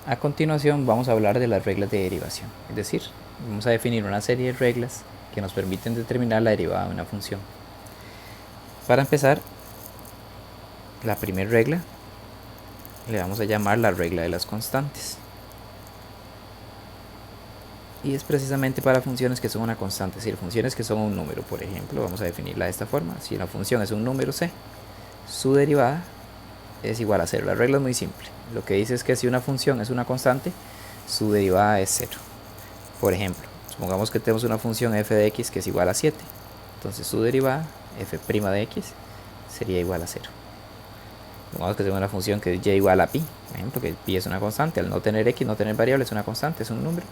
A continuación vamos a hablar de las reglas de derivación, es decir, vamos a definir una serie de reglas que nos permiten determinar la derivada de una función. Para empezar, la primera regla le vamos a llamar la regla de las constantes. Y es precisamente para funciones que son una constante, es decir, funciones que son un número. Por ejemplo, vamos a definirla de esta forma. Si la función es un número c, su derivada es igual a 0. La regla es muy simple. Lo que dice es que si una función es una constante, su derivada es 0. Por ejemplo, supongamos que tenemos una función f de x que es igual a 7. Entonces su derivada, f' de x, sería igual a 0. Supongamos que tenemos una función que es y igual a pi. Por ejemplo, que pi es una constante. Al no tener x, no tener variable, es una constante, es un número.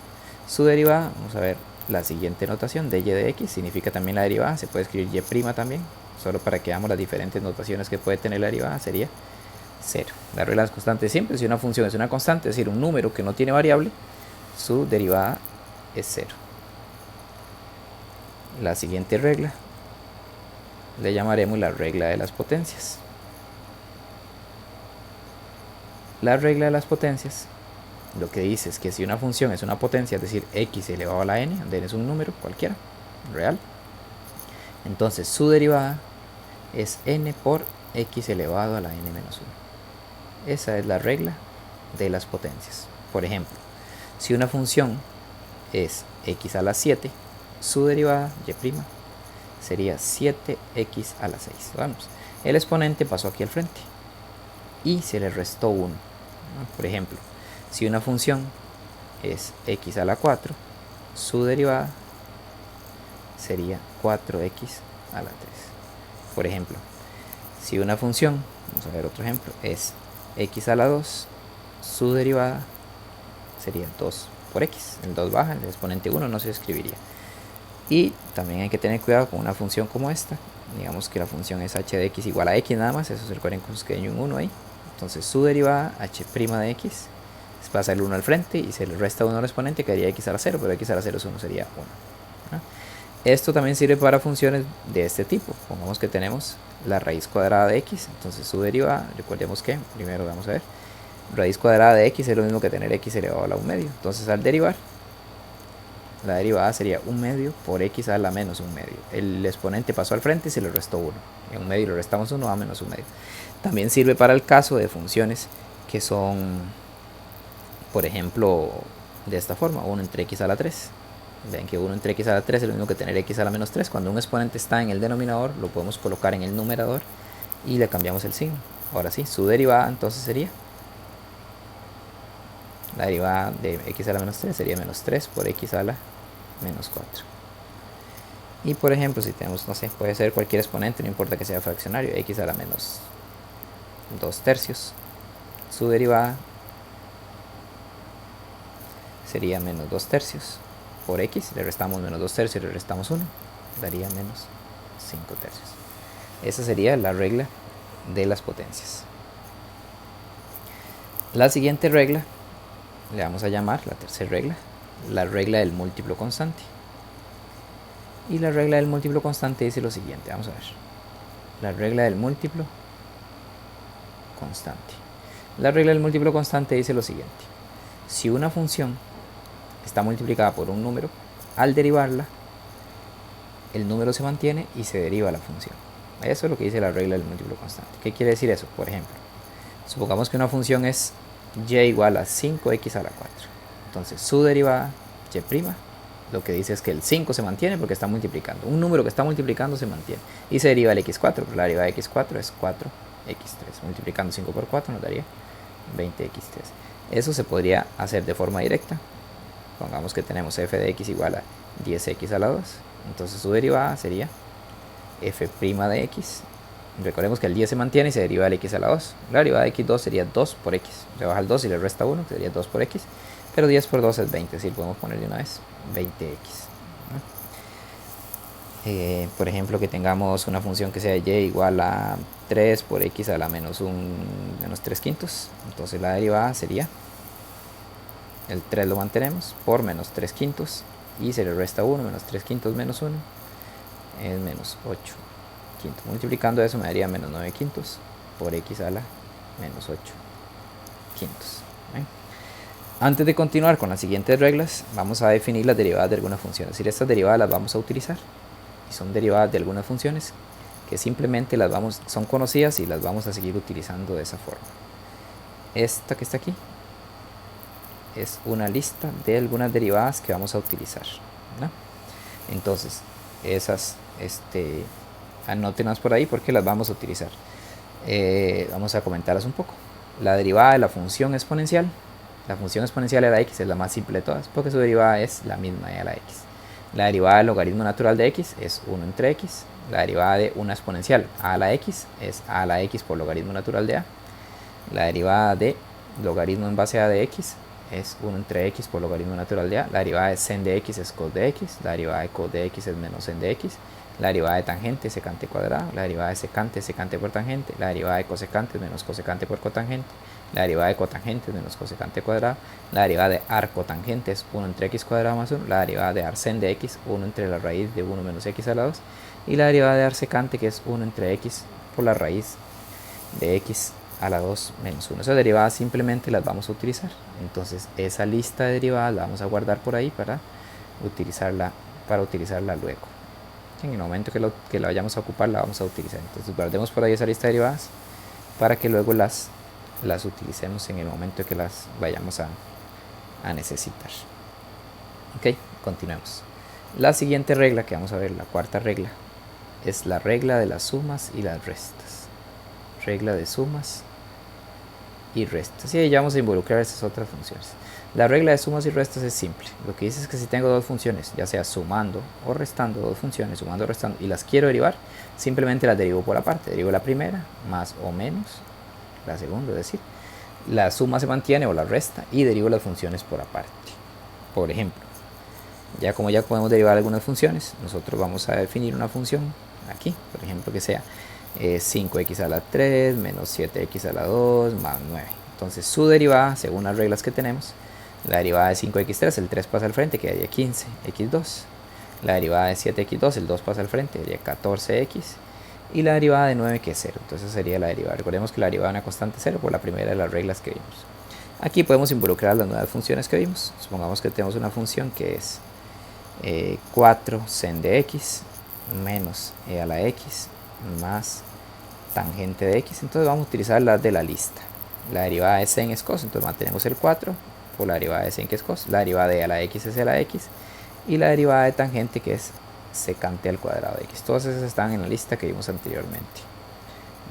Su derivada, vamos a ver la siguiente notación, dy de x, significa también la derivada. Se puede escribir y' también, solo para que veamos las diferentes notaciones que puede tener la derivada, sería 0. La regla de las constantes siempre, si una función es una constante, es decir, un número que no tiene variable, su derivada es 0. La siguiente regla le llamaremos la regla de las potencias. La regla de las potencias lo que dice es que si una función es una potencia, es decir, x elevado a la n, donde n es un número cualquiera, real, entonces su derivada es n por x elevado a la n menos 1. Esa es la regla de las potencias. Por ejemplo, si una función es x a la 7, su derivada, y', sería 7x a la 6. Vamos, el exponente pasó aquí al frente y se le restó 1. Por ejemplo, si una función es x a la 4, su derivada sería 4x a la 3. Por ejemplo, si una función, vamos a ver otro ejemplo, es x a la 2, su derivada sería 2 por x. El 2 baja, el exponente 1 no se escribiría. Y también hay que tener cuidado con una función como esta. Digamos que la función es h de x igual a x nada más, eso se recuerden con que hay un 1 ahí. Entonces su derivada, h' de x, pasa el 1 al frente y se le resta 1 al exponente, quedaría x a la 0, pero x a la 0 es 1, sería 1. ¿no? Esto también sirve para funciones de este tipo. Pongamos que tenemos la raíz cuadrada de x, entonces su derivada, recordemos que, primero vamos a ver, raíz cuadrada de x es lo mismo que tener x elevado a la 1 medio. Entonces al derivar, la derivada sería 1 medio por x a la menos 1 medio. El exponente pasó al frente y se le restó 1. En 1 medio le restamos 1 a menos 1 medio. También sirve para el caso de funciones que son, por ejemplo, de esta forma, 1 entre x a la 3. Ven que 1 entre x a la 3 es lo mismo que tener x a la menos 3. Cuando un exponente está en el denominador, lo podemos colocar en el numerador y le cambiamos el signo. Ahora sí, su derivada entonces sería, la derivada de x a la menos 3 sería menos 3 por x a la menos 4. Y por ejemplo, si tenemos, no sé, puede ser cualquier exponente, no importa que sea fraccionario, x a la menos 2 tercios. Su derivada sería menos 2 tercios por x, le restamos menos 2 tercios, le restamos 1, daría menos 5 tercios. Esa sería la regla de las potencias. La siguiente regla le vamos a llamar, la tercera regla, la regla del múltiplo constante. Y la regla del múltiplo constante dice lo siguiente, vamos a ver. La regla del múltiplo constante. La regla del múltiplo constante dice lo siguiente. Si una función está multiplicada por un número, al derivarla, el número se mantiene y se deriva la función. Eso es lo que dice la regla del múltiplo constante. ¿Qué quiere decir eso? Por ejemplo, supongamos que una función es y igual a 5x a la 4. Entonces su derivada, y', lo que dice es que el 5 se mantiene porque está multiplicando. Un número que está multiplicando se mantiene. Y se deriva el x4, pero la derivada de x4 es 4x3. Multiplicando 5 por 4 nos daría 20x3. Eso se podría hacer de forma directa. Pongamos que tenemos f de x igual a 10x a la 2. Entonces su derivada sería f' de x. Recordemos que el 10 se mantiene y se deriva del x a la 2. La derivada de x2 sería 2 por x. Le baja el 2 y le resta 1, que sería 2 por x. Pero 10 por 2 es 20, es decir, podemos ponerle una vez 20x. Por ejemplo, que tengamos una función que sea y igual a 3 por x a la menos 3 quintos. Entonces la derivada sería, el 3 lo mantenemos, por menos 3 quintos. Y se le resta 1, menos 3 quintos menos 1 es menos 8 quintos. Multiplicando eso me daría menos 9 quintos por x a la menos 8 quintos. Antes de continuar con las siguientes reglas, vamos a definir las derivadas de algunas funciones. Es decir, estas derivadas las vamos a utilizar y son derivadas de algunas funciones que simplemente son conocidas y las vamos a seguir utilizando de esa forma. Esta que está aquí es una lista de algunas derivadas que vamos a utilizar, ¿no? Entonces, esas anótenlas por ahí porque las vamos a utilizar. Vamos a comentarlas un poco. La derivada de la función exponencial. La función exponencial a la x es la más simple de todas porque su derivada es la misma de a la x. La derivada del logaritmo natural de x es 1 entre x. La derivada de una exponencial a la x es a la x por logaritmo natural de a. La derivada de logaritmo en base a de x es 1 entre x por logaritmo natural de a. La derivada de sen de x es cos de x. La derivada de cos de x es menos sen de x. La derivada de tangente es secante cuadrado. La derivada de secante es secante por tangente. La derivada de cosecante es menos cosecante por cotangente. La derivada de cotangente es menos cosecante cuadrado. La derivada de arcotangente es 1 entre x cuadrado más 1. La derivada de arsen de x, 1 entre la raíz de 1 menos x a la 2. Y la derivada de arsecante, que es 1 entre x por la raíz de x a la 2 menos 1. Esas derivadas simplemente las vamos a utilizar. Entonces esa lista de derivadas la vamos a guardar por ahí para utilizarla luego. En el momento que la vayamos a ocupar la vamos a utilizar. Entonces guardemos por ahí esa lista de derivadas para que luego las utilicemos en el momento que las vayamos a necesitar. Ok, continuemos. La siguiente regla que vamos a ver, la cuarta regla, es la regla de las sumas y las restas. Regla de sumas y restas. Y ahí ya vamos a involucrar esas otras funciones. La regla de sumas y restas es simple. Lo que dice es que si tengo dos funciones, ya sea sumando o restando dos funciones, sumando o restando, y las quiero derivar, simplemente las derivo por aparte. Derivo la primera más o menos la segunda, es decir, la suma se mantiene o la resta y derivo las funciones por aparte. Por ejemplo, ya podemos derivar algunas funciones, nosotros vamos a definir una función aquí, por ejemplo, que sea 5x a la 3 menos 7x a la 2 más 9. Entonces su derivada, según las reglas que tenemos, la derivada de 5x3, el 3 pasa al frente, quedaría 15x2. La derivada de 7x2, el 2 pasa al frente, quedaría 14x. Y la derivada de 9, que es 0. Entonces sería la derivada. Recordemos que la derivada de una constante 0 por la primera de las reglas que vimos. Aquí podemos involucrar las nuevas funciones que vimos. Supongamos que tenemos una función que es 4 sen de x menos e a la x más tangente de x. Entonces vamos a utilizar las de la lista. La derivada de sen es cos, entonces mantenemos el 4 por la derivada de sen, que es cos. La derivada de a la x es e a la x. Y la derivada de tangente, que es secante al cuadrado de x. Todas esas están en la lista que vimos anteriormente.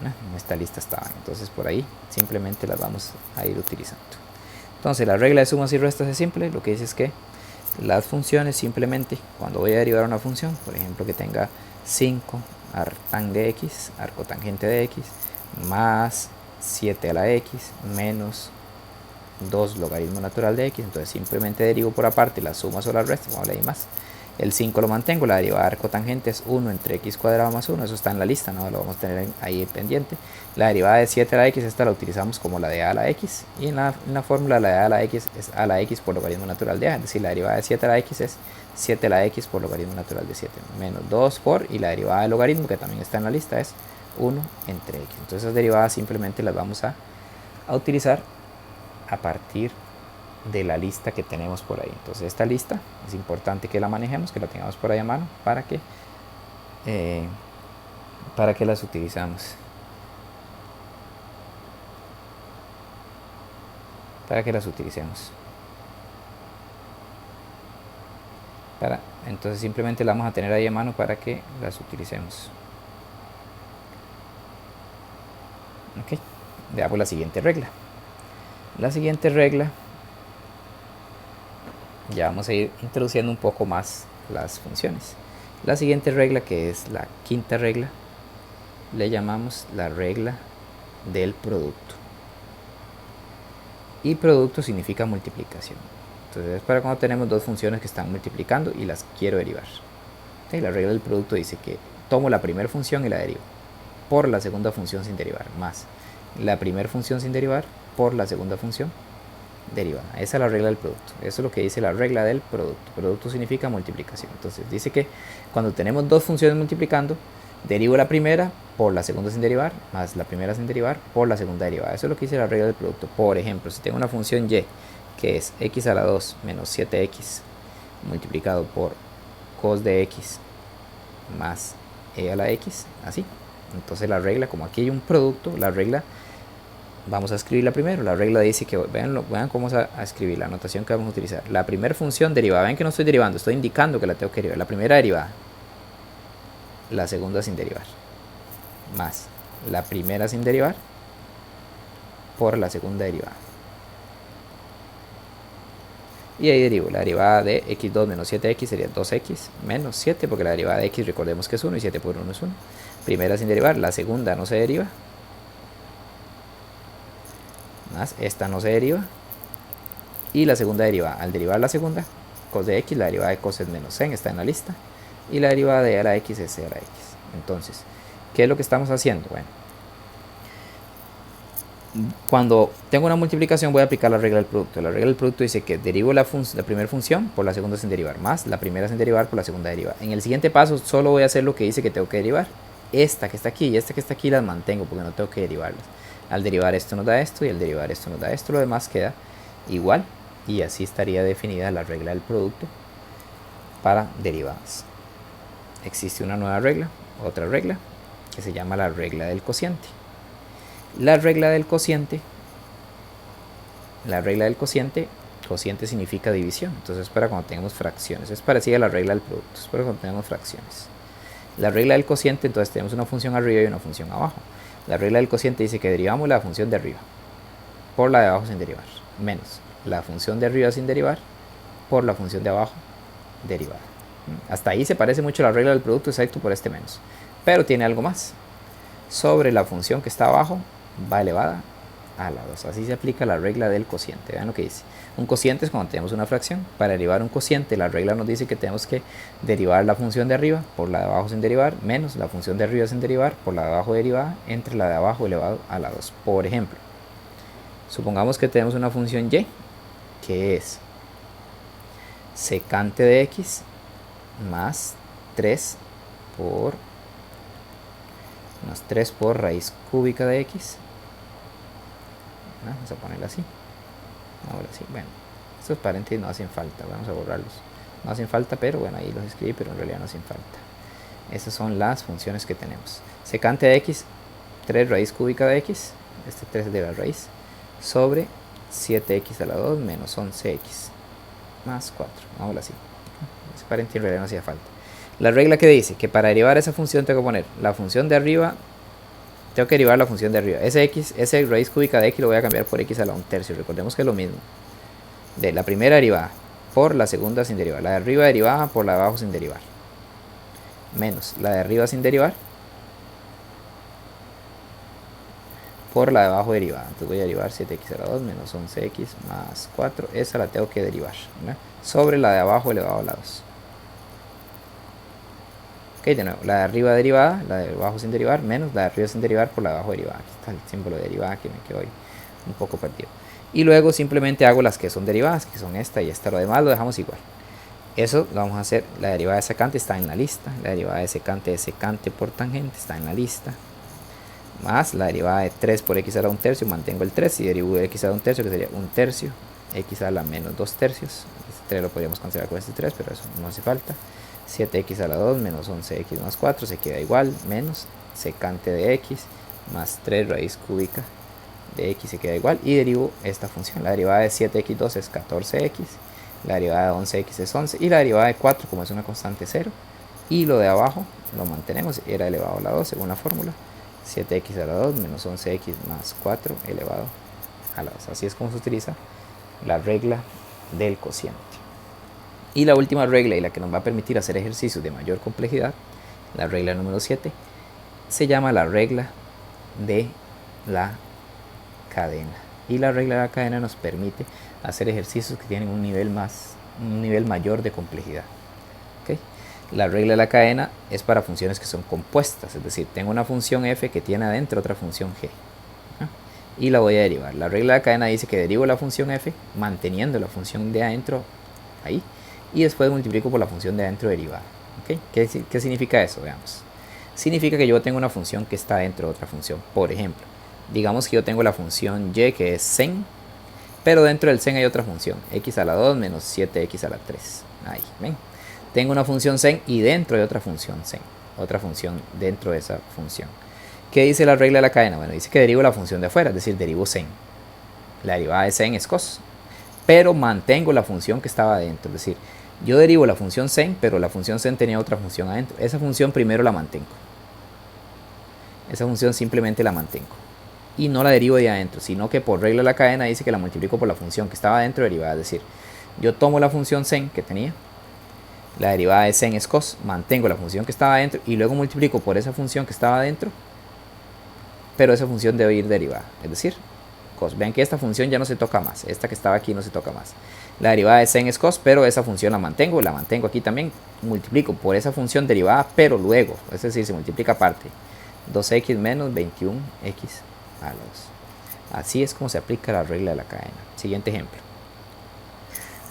En esta lista estaban. Entonces por ahí simplemente las vamos a ir utilizando. Entonces la regla de sumas y restas es simple. Lo que dice es que las funciones simplemente, cuando voy a derivar una función, por ejemplo que tenga 5 arctang de x, arcotangente de x, más 7 a la x, menos 2 logaritmo natural de x, entonces simplemente derivo por aparte las sumas o las restas, vamos a leer más. El 5 lo mantengo, la derivada de arcotangente es 1 entre x cuadrado más 1, eso está en la lista, no lo vamos a tener ahí pendiente. La derivada de 7 a la x, esta la utilizamos como la de a la x, y en la fórmula la de a la x es a la x por logaritmo natural de a, es decir, la derivada de 7 a la x es 7 a la x por logaritmo natural de 7, menos 2 por, y la derivada del logaritmo, que también está en la lista, es 1 entre x. Entonces esas derivadas simplemente las vamos a utilizar a partir de la lista que tenemos por ahí. Entonces esta lista es importante que la manejemos, que la tengamos por ahí a mano para que las utilizamos, entonces simplemente la vamos a tener ahí a mano para que las utilicemos. Ok, veamos la siguiente regla. La siguiente regla, ya vamos a ir introduciendo un poco más las funciones. La siguiente regla, que es la quinta regla, le llamamos la regla del producto. Y producto significa multiplicación. Entonces es para cuando tenemos dos funciones que están multiplicando y las quiero derivar. ¿Sí? La regla del producto dice que tomo la primera función y la derivo por la segunda función sin derivar, más la primera función sin derivar por la segunda función derivada. Esa es la regla del producto. Eso es lo que dice la regla del producto. Producto significa multiplicación. Entonces dice que cuando tenemos dos funciones multiplicando, derivo la primera por la segunda sin derivar, más la primera sin derivar por la segunda derivada. Eso es lo que dice la regla del producto. Por ejemplo, si tengo una función y que es x a la 2 menos 7x multiplicado por cos de x más e a la x, así. Entonces la regla, como aquí hay un producto, la regla, vamos a escribirla primero. La regla dice que, vean cómo vamos a escribir la notación que vamos a utilizar. La primera función derivada, ven que no estoy derivando, estoy indicando que la tengo que derivar. La primera derivada, la segunda sin derivar, más la primera sin derivar por la segunda derivada. Y ahí derivo la derivada de x2 menos 7x sería 2x menos 7, porque la derivada de x recordemos que es 1 y 7 por 1 es 1. Primera sin derivar, la segunda no se deriva, más esta no se deriva, y la segunda derivada, al derivar la segunda, cos de x, la derivada de cos es menos sen, está en la lista, y la derivada de e a la x es e a la x. Entonces, ¿qué es lo que estamos haciendo? Bueno, cuando tengo una multiplicación voy a aplicar la regla del producto. La regla del producto dice que derivo la primera función por la segunda sin derivar, más la primera sin derivar por la segunda derivada. En el siguiente paso solo voy a hacer lo que dice que tengo que derivar. Esta que está aquí y esta que está aquí las mantengo porque no tengo que derivarlas. Al derivar esto nos da esto y al derivar esto nos da esto, lo demás queda igual, y así estaría definida la regla del producto para derivadas. Existe una nueva regla, otra regla, que se llama la regla del cociente. La regla del cociente, cociente significa división, entonces es para cuando tenemos fracciones, es parecida a la regla del producto, es para cuando tenemos fracciones. La regla del cociente, entonces tenemos una función arriba y una función abajo. La regla del cociente dice que derivamos la función de arriba por la de abajo sin derivar, menos la función de arriba sin derivar por la función de abajo derivada. Hasta ahí se parece mucho a la regla del producto, excepto por este menos, pero tiene algo más. Sobre la función que está abajo va elevada a la 2. Así se aplica la regla del cociente. Vean lo que dice. Un cociente es cuando tenemos una fracción. Para derivar un cociente, la regla nos dice que tenemos que derivar la función de arriba por la de abajo sin derivar, menos la función de arriba sin derivar por la de abajo derivada, entre la de abajo elevado a la 2. Por ejemplo, supongamos que tenemos una función y, que es secante de x más 3 por raíz cúbica de x. Vamos a ponerla así. Ahora sí, bueno, estos paréntesis no hacen falta, vamos a borrarlos. No hacen falta, pero bueno, ahí los escribí, pero en realidad no hacen falta. Esas son las funciones que tenemos. Secante de x, 3 raíz cúbica de x, este 3 de la raíz, sobre 7x a la 2 menos 11x más 4. Ahora sí, ese paréntesis en realidad no hacía falta. La regla que dice que para derivar esa función tengo que poner la función de arriba, tengo que derivar la función de arriba. Ese raíz cúbica de x lo voy a cambiar por x a la 1/3. Recordemos que es lo mismo. De la primera derivada por la segunda sin derivar. La de arriba derivada por la de abajo sin derivar. Menos la de arriba sin derivar por la de abajo derivada. Entonces voy a derivar 7x a la 2 menos 11x más 4. Esa la tengo que derivar, ¿verdad? Sobre la de abajo elevado a la 2. Ok, de nuevo, la de arriba derivada, la de abajo sin derivar, menos la de arriba sin derivar por la de abajo derivada. Aquí está el símbolo de derivada que me quedó ahí un poco perdido. Y luego simplemente hago las que son derivadas, que son esta y esta. Lo demás lo dejamos igual. Eso lo vamos a hacer. La derivada de secante está en la lista. La derivada de secante por tangente está en la lista. Más la derivada de 3 por x a la 1/3, mantengo el 3 y derivo de x a la 1/3, que sería 1/3, x a la menos 2/3. Este 3 lo podríamos cancelar con este 3, pero eso no hace falta. 7x a la 2 menos 11x más 4 se queda igual, menos secante de x más 3 raíz cúbica de x se queda igual, y derivo esta función. La derivada de 7x2 es 14x, la derivada de 11x es 11 y la derivada de 4, como es una constante, 0, y lo de abajo lo mantenemos, era elevado a la 2 según la fórmula. 7x a la 2 menos 11x más 4 elevado a la 2. Así es como se utiliza la regla del cociente. Y la última regla, y la que nos va a permitir hacer ejercicios de mayor complejidad, la regla número 7, se llama la regla de la cadena. Y la regla de la cadena nos permite hacer ejercicios que tienen un nivel mayor de complejidad. ¿Okay? La regla de la cadena es para funciones que son compuestas, es decir, tengo una función f que tiene adentro otra función g, ¿no? Y la voy a derivar. La regla de la cadena dice que derivo la función f manteniendo la función de adentro ahí, y después multiplico por la función de adentro derivada. ¿Okay? ¿Qué significa eso? Veamos. Significa que yo tengo una función que está dentro de otra función. Por ejemplo, digamos que yo tengo la función y, que es sen, pero dentro del sen hay otra función, x a la 2 menos 7x a la 3. Ahí, ven. Tengo una función sen y dentro hay otra función sen, otra función dentro de esa función. ¿Qué dice la regla de la cadena? Bueno, dice que derivo la función de afuera, es decir, derivo sen. La derivada de sen es cos, pero mantengo la función que estaba adentro, es decir, yo derivo la función sen, pero la función sen tenía otra función adentro. Esa función primero la mantengo. Esa función simplemente la mantengo. Y no la derivo de adentro, sino que por regla de la cadena dice que la multiplico por la función que estaba adentro derivada. Es decir, yo tomo la función sen que tenía, la derivada de sen es cos, mantengo la función que estaba adentro y luego multiplico por esa función que estaba adentro, pero esa función debe ir derivada. Es decir, cos. Vean que esta función ya no se toca más. Esta que estaba aquí no se toca más. La derivada de sen es cos, pero esa función la mantengo aquí también. Multiplico por esa función derivada, pero luego, es decir, se multiplica aparte. 2x menos 21x a la 2. Así es como se aplica la regla de la cadena. Siguiente ejemplo.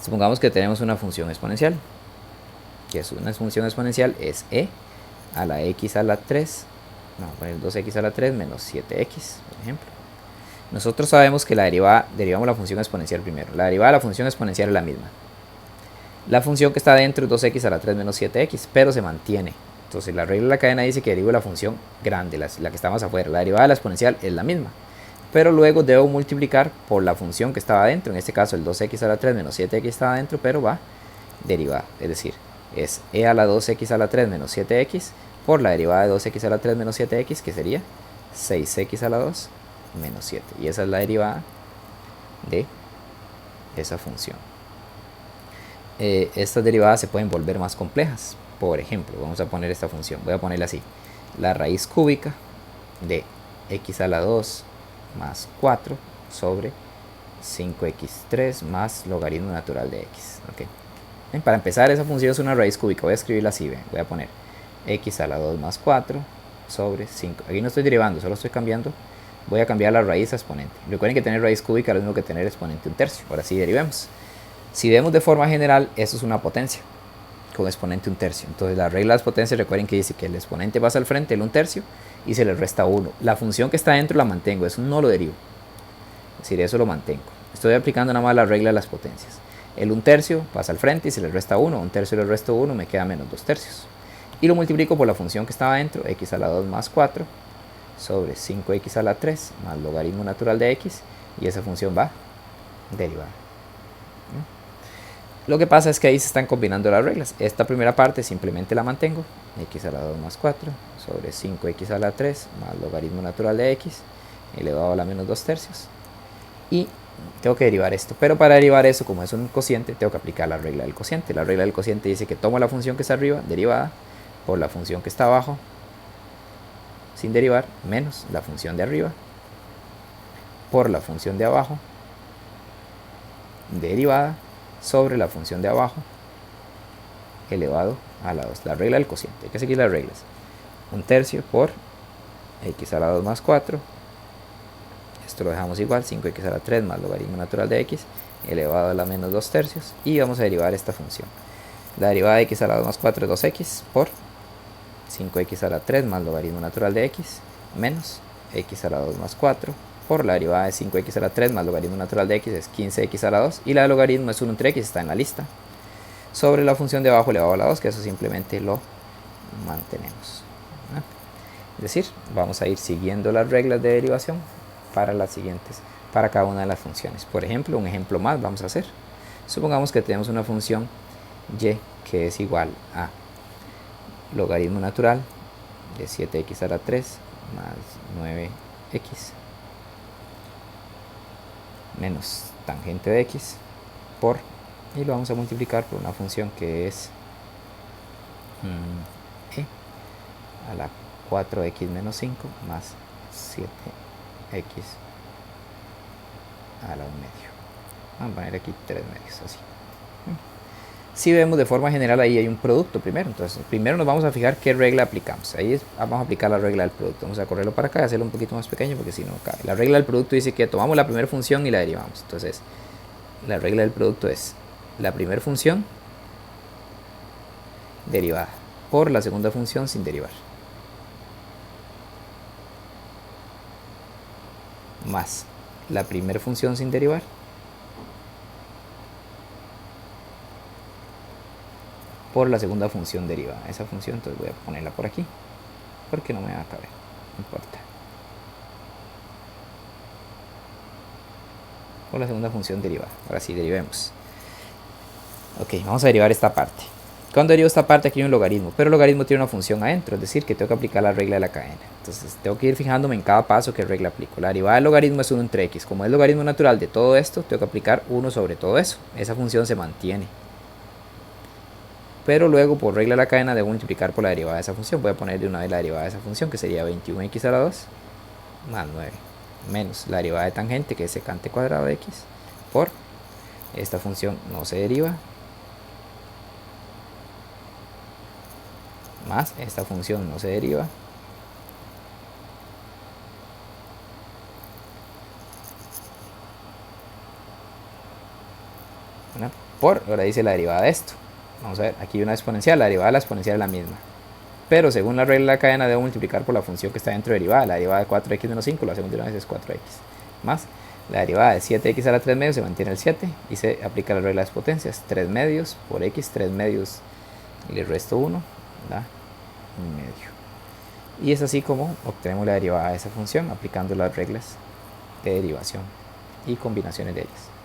Supongamos que tenemos una función exponencial. Que es una función exponencial, es e a la x a la 3. Vamos a poner 2x a la 3 menos 7x, por ejemplo. Nosotros sabemos que derivamos la función exponencial primero. La derivada de la función exponencial es la misma. La función que está dentro es 2x a la 3 menos 7x, pero se mantiene. Entonces la regla de la cadena dice que derivo la función grande, la que está más afuera. La derivada de la exponencial es la misma, pero luego debo multiplicar por la función que estaba dentro. En este caso el 2x a la 3 menos 7x estaba dentro, pero va derivada. Es decir, es e a la 2x a la 3 menos 7x por la derivada de 2x a la 3 menos 7x, que sería 6x a la 2 menos 7. Y esa es la derivada de esa función. Estas derivadas se pueden volver más complejas. Por ejemplo, vamos a poner esta función. Voy a ponerla así. La raíz cúbica de x a la 2 más 4 sobre 5x3 más logaritmo natural de x. ¿Okay? Para empezar, esa función es una raíz cúbica. Voy a escribirla así. Voy a poner x a la 2 más 4 sobre 5. Aquí no estoy derivando, solo estoy cambiando. Voy a cambiar la raíz a exponente. Recuerden que tener raíz cúbica es lo mismo que tener exponente 1/3. Ahora sí derivemos. Si vemos de forma general, eso es una potencia con exponente 1/3. Entonces la regla de las potencias, recuerden que dice que el exponente pasa al frente, el 1/3, y se le resta 1. La función que está dentro la mantengo, eso no lo derivo. Es decir, eso lo mantengo. Estoy aplicando nada más la regla de las potencias. El 1/3 pasa al frente y se le resta 1. 1/3 le resto 1, me queda menos 2/3. Y lo multiplico por la función que estaba dentro, x a la 2 más 4 sobre 5x a la 3 más logaritmo natural de x, y esa función va derivada. Lo que pasa es que ahí se están combinando las reglas. Esta primera parte simplemente la mantengo, x a la 2 más 4 sobre 5x a la 3 más logaritmo natural de x elevado a la menos 2/3, y tengo que derivar esto. Pero para derivar eso, como es un cociente, tengo que aplicar la regla del cociente. La regla del cociente dice que tomo la función que está arriba, derivada, por la función que está abajo, sin derivar, menos la función de arriba, por la función de abajo, derivada, sobre la función de abajo, elevado a la 2. La regla del cociente, hay que seguir las reglas. 1/3 por x a la 2 más 4, esto lo dejamos igual, 5x a la 3 más logaritmo natural de x, elevado a la menos 2/3, y vamos a derivar esta función. La derivada de x a la 2 más 4 es 2x por 5x a la 3 más logaritmo natural de x, menos x a la 2 más 4 por la derivada de 5x a la 3 más logaritmo natural de x es 15x a la 2, y la de logaritmo es 1 entre x, está en la lista, sobre la función de abajo elevado a la 2, que eso simplemente lo mantenemos. Es decir, vamos a ir siguiendo las reglas de derivación para las siguientes, para cada una de las funciones. Por ejemplo, un ejemplo más vamos a hacer. Supongamos que tenemos una función y que es igual a logaritmo natural de 7x a la 3 más 9x menos tangente de x por, y lo vamos a multiplicar por una función que es e a la 4x menos 5 más 7x a la 1 medio. Vamos a poner aquí 3 medios, así. Si vemos de forma general, ahí hay un producto primero. Entonces, primero nos vamos a fijar qué regla aplicamos. Ahí vamos a aplicar la regla del producto. Vamos a correrlo para acá y hacerlo un poquito más pequeño porque si no cabe. La regla del producto dice que tomamos la primera función y la derivamos. Entonces, la regla del producto es la primera función derivada por la segunda función sin derivar, más la primera función sin derivar por la segunda función derivada. Esa función entonces voy a ponerla por aquí porque no me va a caber, no importa. Por la segunda función derivada. Ahora sí, derivemos. Ok, vamos a derivar esta parte. Cuando derivo esta parte aquí hay un logaritmo, pero el logaritmo tiene una función adentro, es decir, que tengo que aplicar la regla de la cadena. Entonces tengo que ir fijándome en cada paso qué regla aplico. La derivada del logaritmo es 1 entre x. Como es el logaritmo natural de todo esto, tengo que aplicar 1 sobre todo eso. Esa función se mantiene. Pero luego por regla de la cadena debo multiplicar por la derivada de esa función. Voy a poner de una vez la derivada de esa función, que sería 21x a la 2 más 9 menos la derivada de tangente, que es secante cuadrado de x, por esta función no se deriva, más esta función no se deriva, ¿no? Por, ahora dice la derivada de esto. Vamos a ver, aquí hay una exponencial, la derivada de la exponencial es la misma. Pero según la regla de la cadena debo multiplicar por la función que está dentro de derivada. La derivada de 4x menos 5, la segunda vez es 4x. Más la derivada de 7x a la 3 medios, se mantiene el 7 y se aplica la regla de las potencias. 3 medios por x, 3 medios y le resto 1, da 1 medio. Y es así como obtenemos la derivada de esa función aplicando las reglas de derivación y combinaciones de ellas.